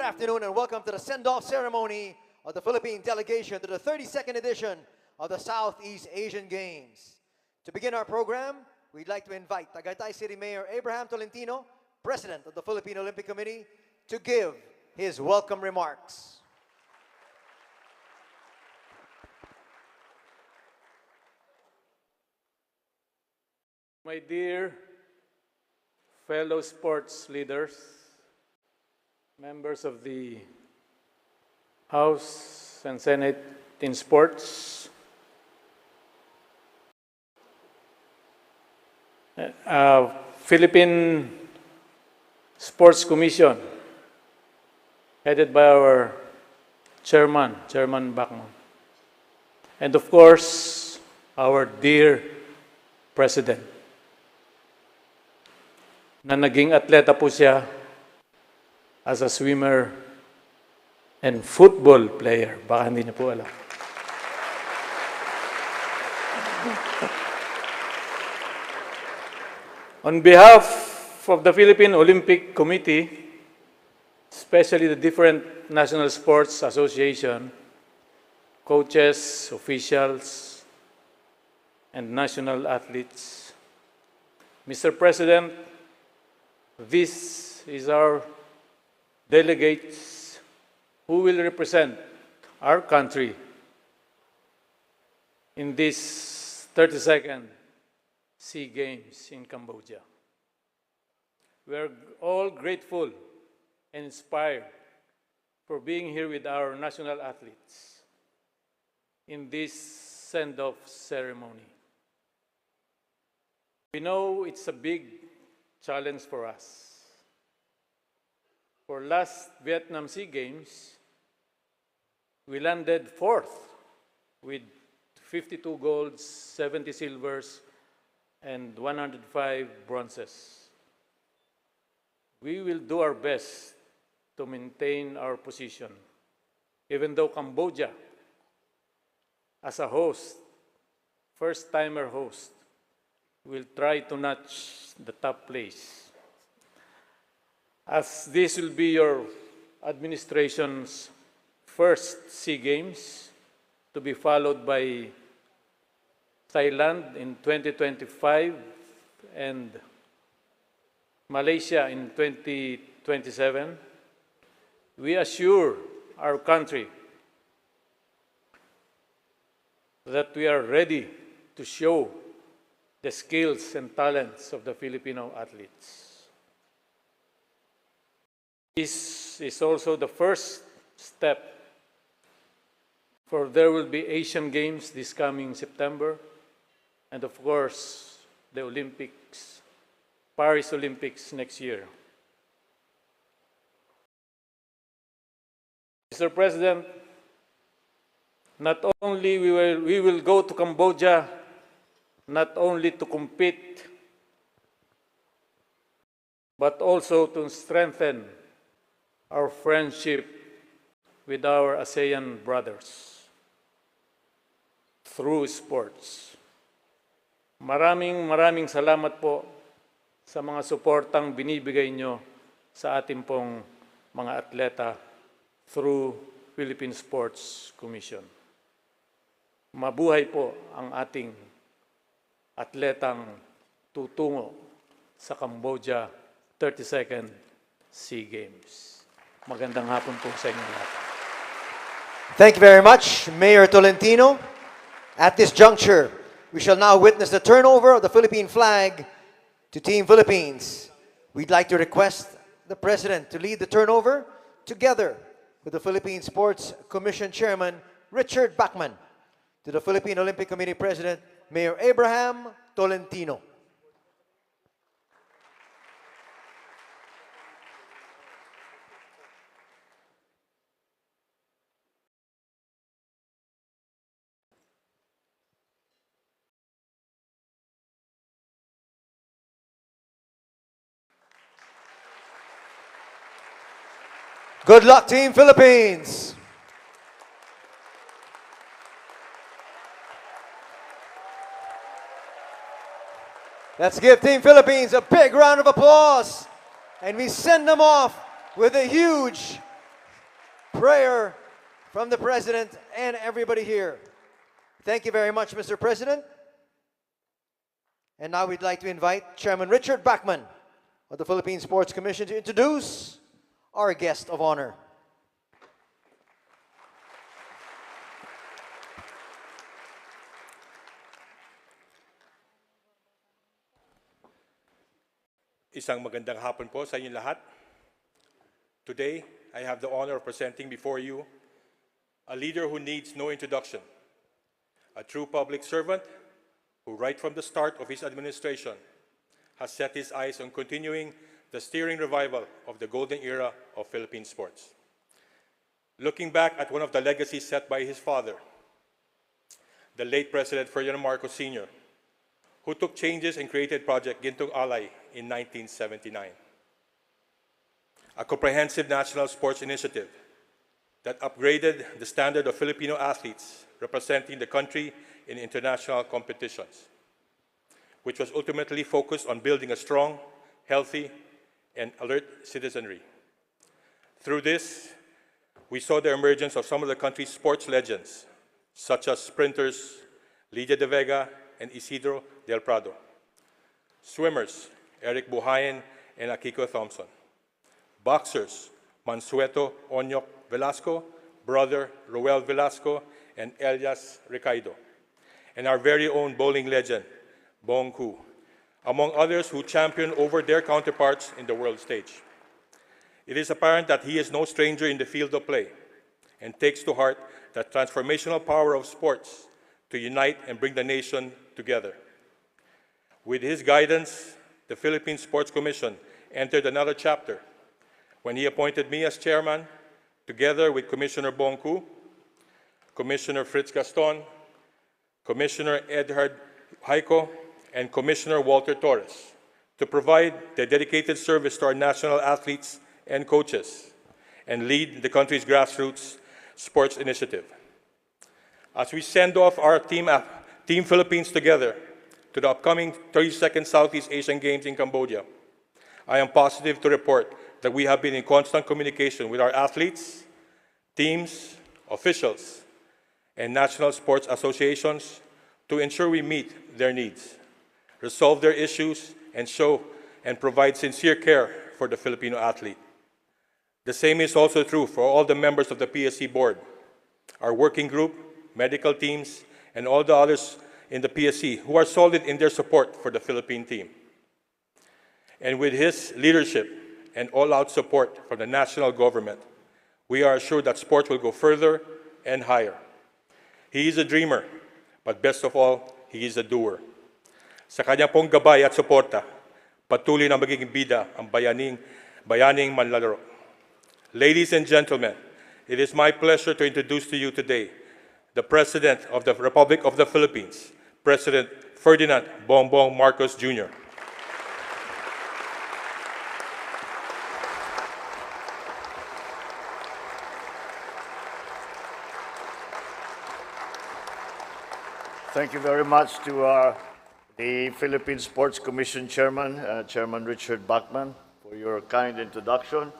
afternoon and welcome to the send-off ceremony of the Philippine delegation to the 32nd edition of the Southeast Asian Games. To begin our program, we'd like to invite Tagaytay City Mayor Abraham Tolentino, President of the Philippine Olympic Committee, to give his welcome remarks. My dear fellow sports leaders, members of the House and Senate in sports, Philippine Sports Commission, headed by our Chairman Bacman, and of course, our dear President, na naging atleta po siya as a swimmer and football player. Baka hindi niyo po alam. On behalf of the Philippine Olympic Committee, especially the different national sports association, coaches, officials, and national athletes, Mr. President, this is our delegates who will represent our country in this 32nd SEA Games in Cambodia. We are all grateful and inspired for being here with our national athletes in this send-off ceremony. We know it's a big challenge for us. For last Vietnam SEA Games, we landed 4th with 52 golds, 70 silvers, and 105 bronzes. We will do our best to maintain our position, even though Cambodia, as a host, first-timer host, will try to notch the top place. As this will be your administration's first SEA Games, to be followed by Thailand in 2025 and Malaysia in 2027, we assure our country that we are ready to show the skills and talents of the Filipino athletes. This is also the first step, for there will be Asian Games this coming September, and of course, the Olympics, Paris Olympics next year. Mr. President, not only we will go to Cambodia not only to compete, but also to strengthen our friendship with our ASEAN brothers through sports. Maraming salamat po sa mga suportang binibigay nyo sa ating pong mga atleta through Philippine Sports Commission. Mabuhay po ang ating atletang tutungo sa Cambodia 32nd SEA Games. Magandang hapon po sa inyo lahat. Thank you very much, Mayor Tolentino. At this juncture, we shall now witness the turnover of the Philippine flag to Team Philippines. We'd like to request the President to lead the turnover together with the Philippine Sports Commission Chairman, Richard Bachman, to the Philippine Olympic Committee President, Mayor Abraham Tolentino. Good luck, Team Philippines! Let's give Team Philippines a big round of applause. And we send them off with a huge prayer from the President and everybody here. Thank you very much, Mr. President. And now we'd like to invite Chairman Richard Bachman of the Philippine Sports Commission to introduce our guest of honor. Isang magandang hapon po sa inyong lahat. Today, I have the honor of presenting before you a leader who needs no introduction, a true public servant who right from the start of his administration has set his eyes on continuing the steering revival of the golden era of Philippine sports. Looking back at one of the legacies set by his father, the late President Ferdinand Marcos Sr., who took changes and created Project Gintong Alay in 1979. A comprehensive national sports initiative that upgraded the standard of Filipino athletes representing the country in international competitions, which was ultimately focused on building a strong, healthy, and alert citizenry. Through this, we saw the emergence of some of the country's sports legends, such as sprinters Lydia de Vega and Isidro del Prado, swimmers Eric Buhayan and Akiko Thompson, boxers Mansueto Onyok Velasco, brother Roel Velasco, and Elias Ricardo, and our very own bowling legend, Bong Ku, among others who championed over their counterparts in the world stage. It is apparent that he is no stranger in the field of play and takes to heart the transformational power of sports to unite and bring the nation together. With his guidance, the Philippine Sports Commission entered another chapter when he appointed me as chairman, together with Commissioner Bong Ku, Commissioner Fritz Gaston, Commissioner Edhard Haiko, and Commissioner Walter Torres, to provide their dedicated service to our national athletes and coaches and lead the country's grassroots sports initiative. As we send off our Team Philippines together to the upcoming 32nd Southeast Asian Games in Cambodia, I am positive to report that we have been in constant communication with our athletes, teams, officials, and national sports associations to ensure we meet their needs, resolve their issues, and show and provide sincere care for the Filipino athlete. The same is also true for all the members of the PSC board, our working group, medical teams, and all the others in the PSC who are solid in their support for the Philippine team. And with his leadership and all-out support from the national government, we are assured that sports will go further and higher. He is a dreamer, but best of all, he is a doer. Sa kanya pong gabay at suporta, patuloy na magiging bida ang bayaning manlalaro. Ladies and gentlemen, it is my pleasure to introduce to you today the President of the Republic of the Philippines, President Ferdinand Bongbong Marcos Jr. Thank you very much to the Philippine Sports Commission Chairman, Chairman Richard Bachman, for your kind introduction.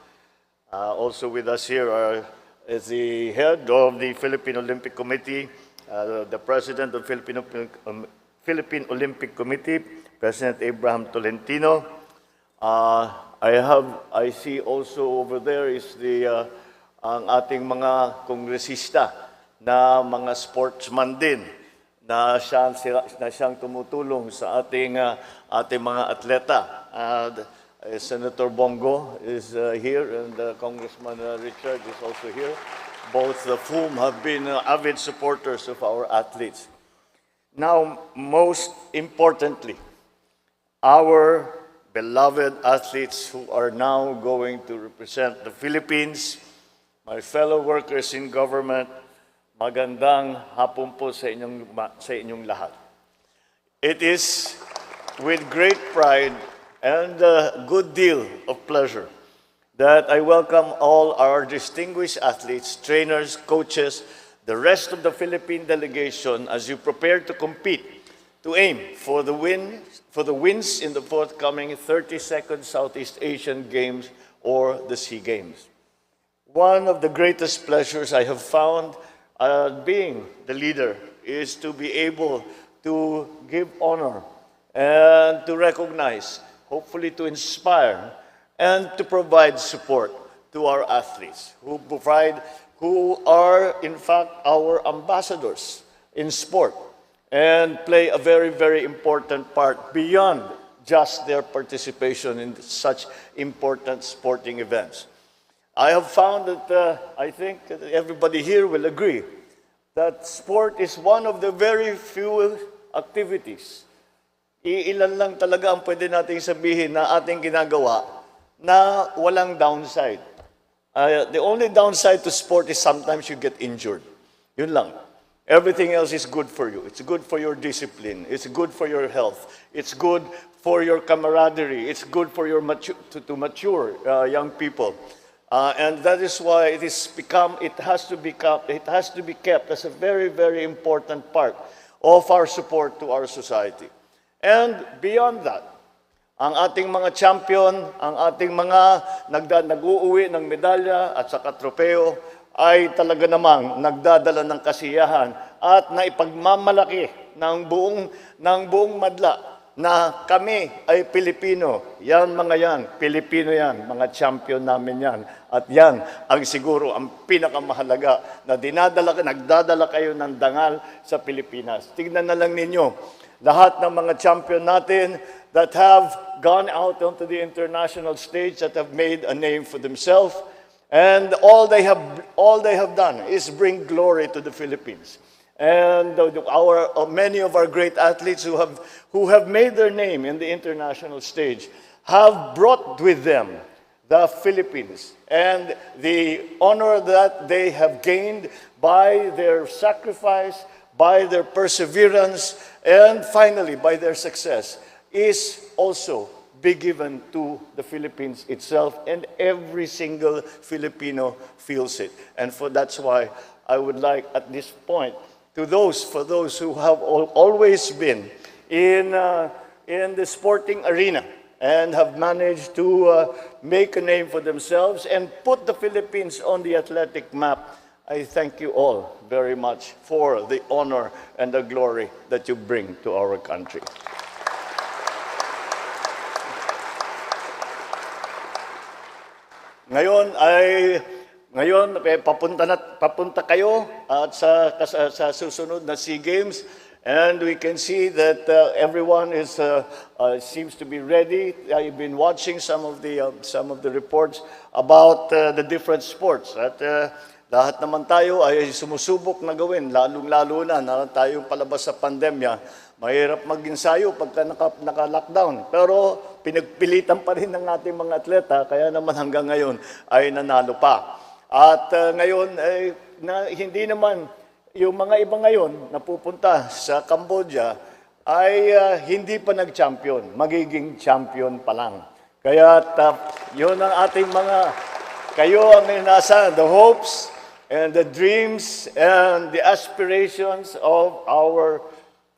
Also with us here is the head of the Philippine Olympic Committee, the President of Philippine Olympic Committee, President Abraham Tolentino. I see also over there is ang ating mga kongresista na mga sportsman din na siyang tumutulong sa ating mga atleta. Senator Bongo is here, and Congressman Richard is also here, both of whom have been avid supporters of our athletes. Now, most importantly, our beloved athletes who are now going to represent the Philippines, my fellow workers in government, magandang hapon po sa inyong lahat. It is with great pride and a good deal of pleasure that I welcome all our distinguished athletes, trainers, coaches, the rest of the Philippine delegation as you prepare to compete, to aim for the wins in the forthcoming 32nd Southeast Asian Games or the SEA Games. one of the greatest pleasures I have found being the leader is to be able to give honor and to recognize, hopefully to inspire, and to provide support to our athletes who are in fact our ambassadors in sport and play a very, very important part beyond just their participation in such important sporting events. I have found that I think that everybody here will agree that sport is one of the very few activities. Iilan lang talaga ang pwede nating sabihin na ating ginagawa na walang downside. The only downside to sport is sometimes you get injured. Yun lang. Everything else is good for you. It's good for your discipline. It's good for your health. It's good for your camaraderie. It's good for your to mature young people. And that is why it has to be kept as a very, very important part of our support to our society. And beyond that, ang ating mga champion, ang ating mga nag-uuwi ng medalya at saka tropeo ay talaga namang nagdadala ng kasiyahan at naipagmamalaki ng buong madla na kami ay Pilipino. Yan mga yan, Pilipino yan, mga champion namin yan. At yan ang siguro ang pinakamahalaga na nagdadala kayo ng dangal sa Pilipinas. Tignan na lang ninyo, lahat ng mga champion natin that have gone out onto the international stage, that have made a name for themselves, and all they have done is bring glory to the Philippines. And many of our great athletes who have made their name in the international stage have brought with them the Philippines and the honor that they have gained by their sacrifice, by their perseverance, and finally by their success is also be given to the Philippines itself, and every single Filipino feels it. And that's why I would like at this point for those who have always been in the sporting arena and have managed to make a name for themselves and put the Philippines on the athletic map, I thank you all very much for the honor and the glory that you bring to our country. Ngayon papunta kayo at sa susunod na SEA Games, and we can see that everyone seems to be ready. I've been watching some of the reports about the different sports. At lahat naman tayo ay sumusubok na gawin, lalong-lalo na tayong palabas sa pandemya. Mahirap mag-ensayo pagka naka-lockdown. Pero pinagpilitan pa rin ng ating mga atleta, kaya naman hanggang ngayon ay nanalo pa. At ngayon, hindi naman yung mga iba ngayon na pupunta sa Cambodia ay hindi pa nag-champion, magiging champion pa lang. Kaya yun ang ating kayo ang nasa the hopes and the dreams and the aspirations of our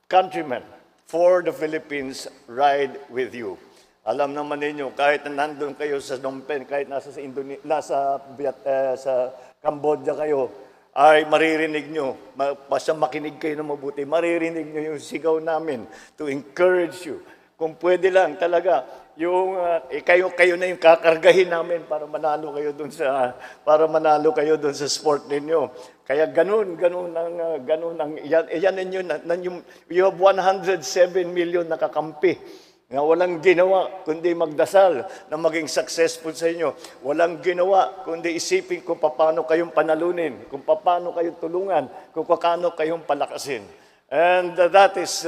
countrymen for the Philippines ride with you. Alam naman ninyo, kahit nandun kayo sa Phnom Penh, kahit nasa Cambodia kayo, ay maririnig nyo, basta makinig kayo na mabuti, maririnig nyo yung sigaw namin to encourage you. Kung pwede lang talaga, yung kayo na yung kakargahin namin para manalo kayo dun sa sport ninyo. Kaya ganun ang yan ninyo you have 107 million nakakampi na walang ginawa kundi magdasal na maging successful sa inyo. Walang ginawa kundi isipin kung paano kayong panalunin, kung paano kayong tulungan, kung paano kayong palakasin. And that is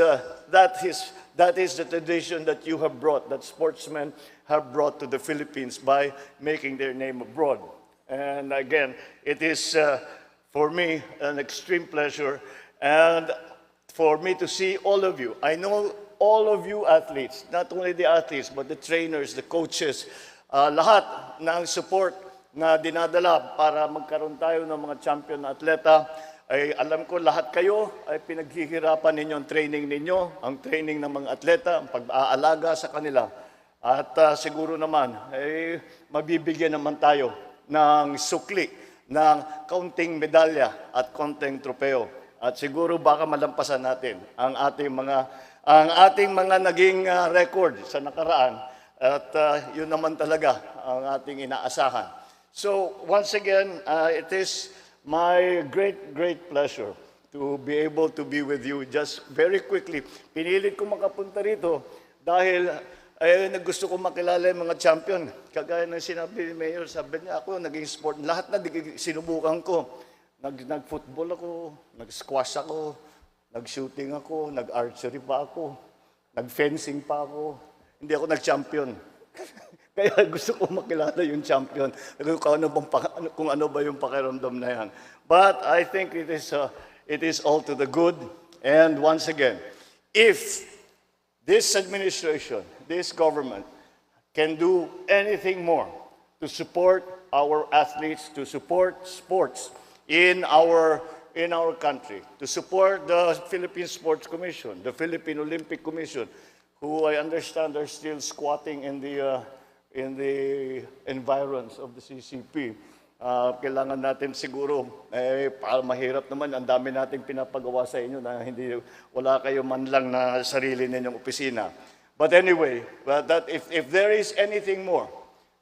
the tradition that you have brought, that sportsmen have brought to the Philippines by making their name abroad. And again, it is for me an extreme pleasure and for me to see all of you. I know all of you athletes, not only the athletes, but the trainers, the coaches, lahat ng support na dinadala para magkaroon tayo ng mga champion na atleta. Ay alam ko lahat kayo ay pinaghihirapan ninyo ang training ninyo, ang training ng mga atleta, ang pag-aalaga sa kanila. At siguro naman, ay mabibigyan naman tayo ng sukli, ng kaunting medalya at kaunting tropeo. At siguro baka malampasan natin ang ating mga naging record sa nakaraan. At yun naman talaga ang ating inaasahan. So once again, it is my great pleasure to be able to be with you. Just very quickly, pinilit ko makapunta rito dahil gusto ko makilala yung mga champion. Kagaya ng sinabi ni Mayor, sabi niya ako, naging sport. Lahat na sinubukan ko. Nag-football ako, nag-squash ako, nag-shooting ako, nag-archery pa ako, nag-fencing pa ako. Hindi ako nag-champion. Kaya gusto ko makilala yung champion. Kung ano ba yung pakiramdam na yan. But I think it is all to the good. And once again, if this administration, this government can do anything more to support our athletes, to support sports in our country, to support the Philippine Sports Commission, the Philippine Olympic Commission, who I understand are still squatting in the environs of the CCP. Kailangan natin siguro, mahirap naman, ang dami nating pinapagawa sa inyo na wala kayo man lang na sarili ninyong opisina. But anyway, that if there is anything more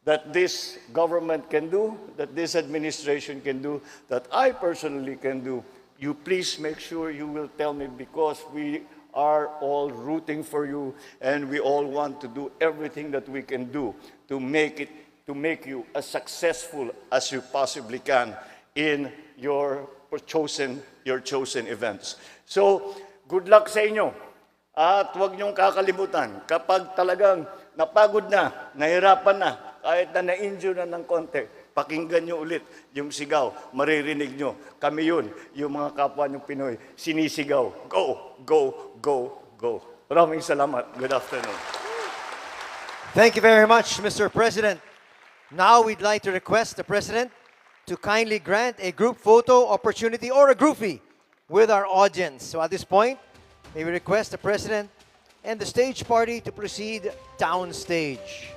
that this government can do, that this administration can do, that I personally can do, you please make sure you will tell me, because we are all rooting for you and we all want to do everything that we can do to make you as successful as you possibly can in your chosen events. So, good luck sa inyo. At huwag niyong kakalimutan, kapag talagang napagod na, nahirapan na, kahit na na-injure na ng konti, pakinggan niyo ulit yung sigaw, maririnig niyo. Kami yun, yung mga kapwa niyong Pinoy, sinisigaw. Go, go, go, go. Maraming salamat. Good afternoon. Thank you very much, Mr. President. Now we'd like to request the President to kindly grant a group photo opportunity or a groupie with our audience. So at this point, may we request the President and the stage party to proceed downstage.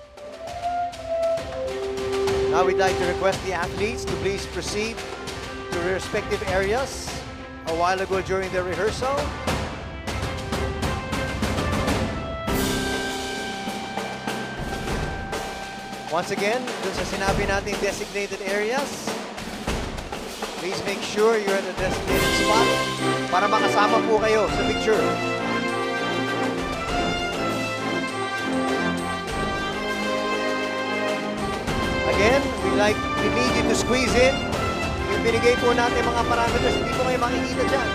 Now we'd like to request the athletes to please proceed to their respective areas a while ago during the rehearsal. Once again, dun sa sinabi nating designated areas, please make sure you're at a designated spot para makasama po kayo sa picture. Again, we need you to squeeze in. Yung binigay po natin mga parameters, hindi po kayo makikita dyan.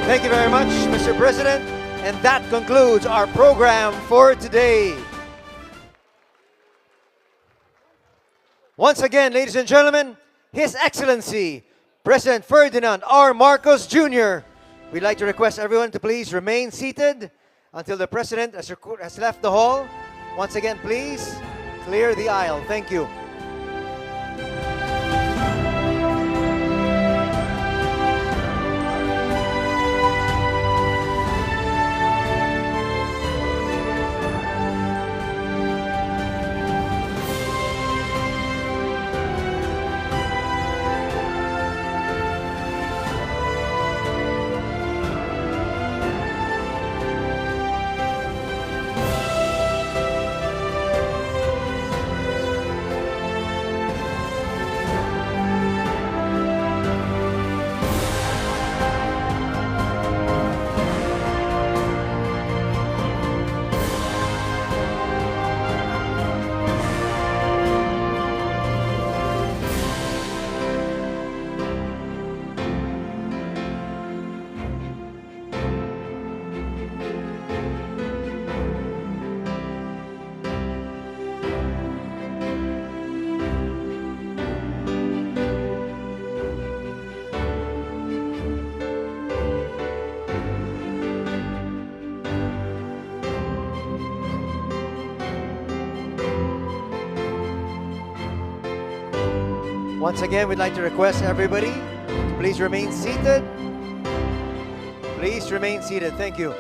Thank you very much, Mr. President. And that concludes our program for today. Once again, ladies and gentlemen, His Excellency, President Ferdinand R. Marcos Jr. We'd like to request everyone to please remain seated until the President has left the hall. Once again, please clear the aisle. Thank you. Once again, we'd like to request everybody to please remain seated. Please remain seated. Thank you.